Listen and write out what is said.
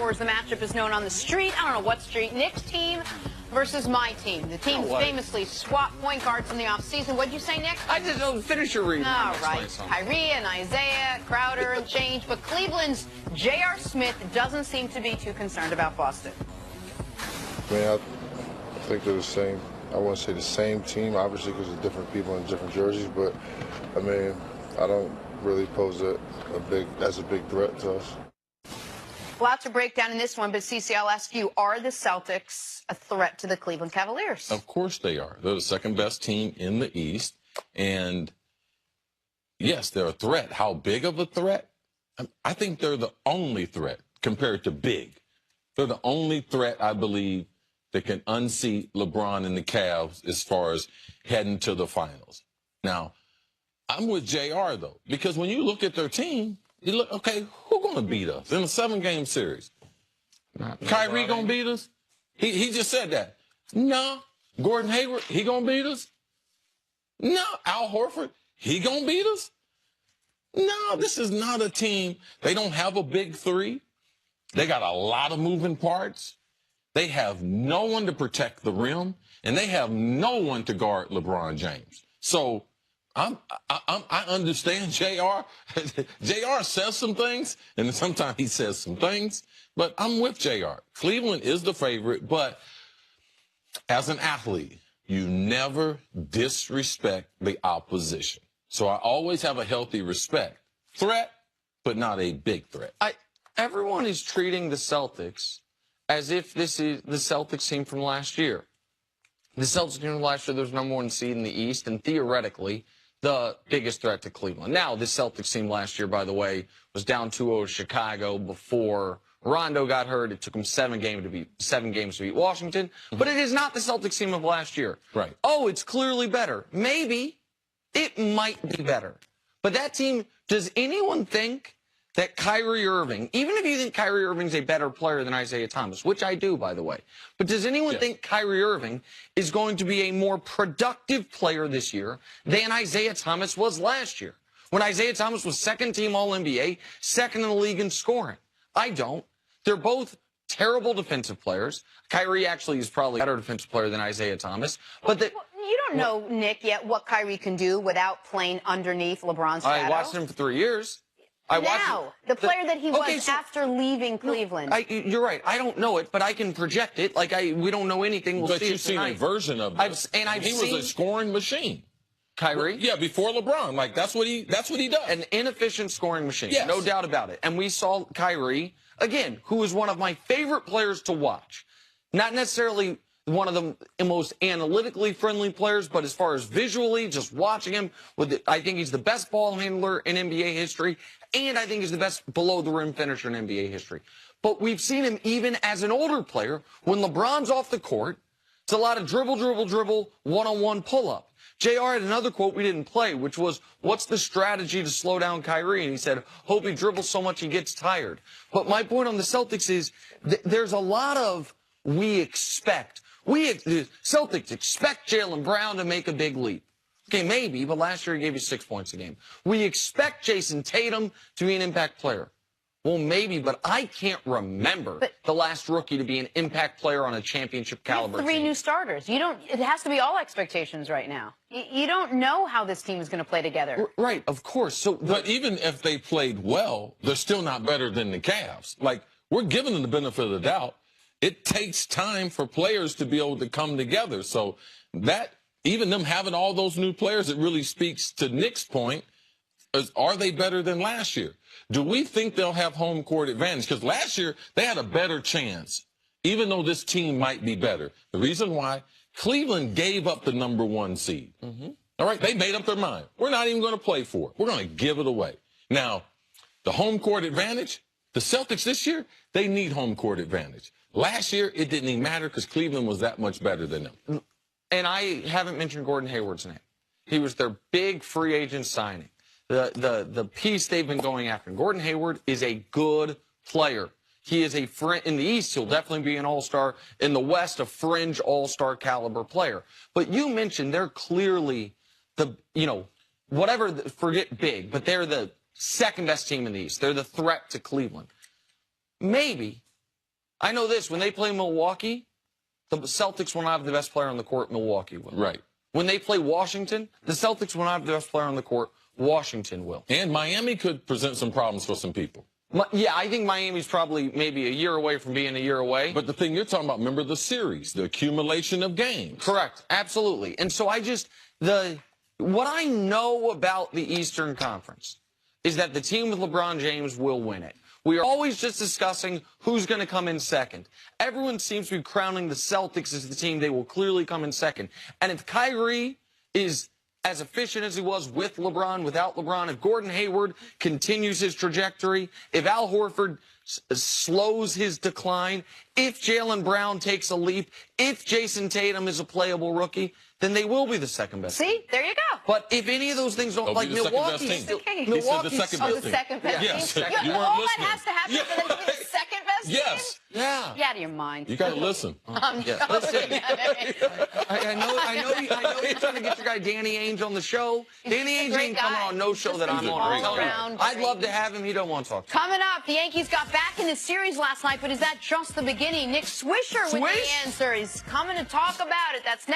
or as the matchup is known on the street, I don't know what street, Nick's team versus my team. The teams famously swap point guards in the offseason. What'd you say, Nick? I just don't finish your reading. All right. Kyrie and Isiah, Crowder and change, but Cleveland's J.R. Smith doesn't seem to be too concerned about Boston. I mean, I think they're the same. I wouldn't say the same team, obviously, because it's different people in different jerseys, but, I mean, I don't really pose as a big threat to us. Lots of breakdown in this one, but CC, I'll ask you, are the Celtics a threat to the Cleveland Cavaliers? Of course they are. They're the second best team in the East, and yes, they're a threat. How big of a threat? I think they're the only threat compared to big. They're the only threat, I believe, that can unseat LeBron and the Cavs as far as heading to the finals. Now, I'm with JR, though, because when you look at their team, you look, okay, who's going to beat us in a 7-game series? Kyrie going to beat us? He just said that. No. Gordon Hayward, he going to beat us? No. Al Horford, he going to beat us? No, this is not a team. They don't have a big three. They got a lot of moving parts. They have no one to protect the rim, and they have no one to guard LeBron James. So I understand JR. JR says some things, and sometimes he says some things, but I'm with JR. Cleveland is the favorite, but as an athlete, you never disrespect the opposition. So I always have a healthy respect. Threat, but not a big threat. Everyone is treating the Celtics as if this is the Celtics team from last year. The Celtics team from last year, there's #1 seed in the East, and theoretically, the biggest threat to Cleveland. Now, this Celtics team last year, by the way, was down 2-0 to Chicago before Rondo got hurt. It took him 7 games to beat Washington. But it is not the Celtics team of last year. Right. Oh, it's clearly better. Maybe. It might be better. But that team, does anyone think that Kyrie Irving, even if you think Kyrie Irving's a better player than Isiah Thomas, which I do, by the way, but does anyone think Kyrie Irving is going to be a more productive player this year than Isiah Thomas was last year, when Isiah Thomas was second-team All-NBA, second in the league in scoring? I don't. They're both terrible defensive players. Kyrie actually is probably a better defensive player than Isiah Thomas. But you don't know, Nick, yet what Kyrie can do without playing underneath LeBron's shadow. I watched him for 3 years. The player that he was after leaving Cleveland. You're right. I don't know it, but I can project it. We don't know anything. We'll but see you've seen a version of it. He was a scoring machine. Kyrie? Yeah, before LeBron. That's what he does. An inefficient scoring machine. Yes. No doubt about it. And we saw Kyrie, again, who is one of my favorite players to watch. Not necessarily one of the most analytically friendly players, but as far as visually, just watching him, I think he's the best ball handler in NBA history, and I think he's the best below-the-rim finisher in NBA history. But we've seen him even as an older player, when LeBron's off the court, it's a lot of dribble, dribble, dribble, one-on-one pull-up. JR had another quote we didn't play, which was, what's the strategy to slow down Kyrie? And he said, hope he dribbles so much he gets tired. But my point on the Celtics is there's a lot of we expect. The Celtics expect Jaylen Brown to make a big leap. Okay, maybe, but last year he gave you 6 points a game. We expect Jason Tatum to be an impact player. Well, maybe, but I can't remember the last rookie to be an impact player on a championship caliber team. 3 new starters. It has to be all expectations right now. You don't know how this team is going to play together. Right, of course. But even if they played well, they're still not better than the Cavs. We're giving them the benefit of the doubt. It takes time for players to be able to come together. So even them having all those new players, it really speaks to Nick's point. Are they better than last year? Do we think they'll have home court advantage? Because last year, they had a better chance, even though this team might be better. The reason why, Cleveland gave up the #1 seed. All right, they made up their mind. We're not even going to play for it. We're going to give it away. Now, the home court advantage, the Celtics this year, they need home court advantage. Last year, it didn't even matter because Cleveland was that much better than them. And I haven't mentioned Gordon Hayward's name. He was their big free agent signing. The piece they've been going after. Gordon Hayward is a good player. He is a friend in the East. He'll definitely be an all-star. In the West, a fringe all-star caliber player. But you mentioned they're clearly forget big, but they're the second best team in the East. They're the threat to Cleveland. Maybe, I know this. When they play Milwaukee, the Celtics will not have the best player on the court. Milwaukee will. Right. When they play Washington, the Celtics will not have the best player on the court. Washington will. And Miami could present some problems for some people. Yeah, I think Miami's probably maybe a year away from being a year away. But the thing you're talking about, remember the series, the accumulation of games. Correct. Absolutely. And so what I know about the Eastern Conference is that the team with LeBron James will win it. We are always just discussing who's going to come in second. Everyone seems to be crowning the Celtics as the team they will clearly come in second. And if Kyrie is as efficient as he was with LeBron, without LeBron, if Gordon Hayward continues his trajectory, if Al Horford slows his decline, if Jaylen Brown takes a leap, if Jason Tatum is a playable rookie, then they will be the second best. See, there you go. But if any of those things don't, like Milwaukee, he said Milwaukee's the second best team. The second best Yes. team. You weren't all listening. that has to happen for them to be the second best team? Yes. Yeah. Get out of your mind. You got to listen. Yeah. Listen, I know you're trying to get your guy Danny Ainge on the show. Danny Ainge ain't coming on no show that I'm on. I'd love to have him. He don't want to talk to me. Coming up, the Yankees got back in the series last night, but is that just the beginning? Nick Swisher with the answer. He's coming to talk about it. That's next.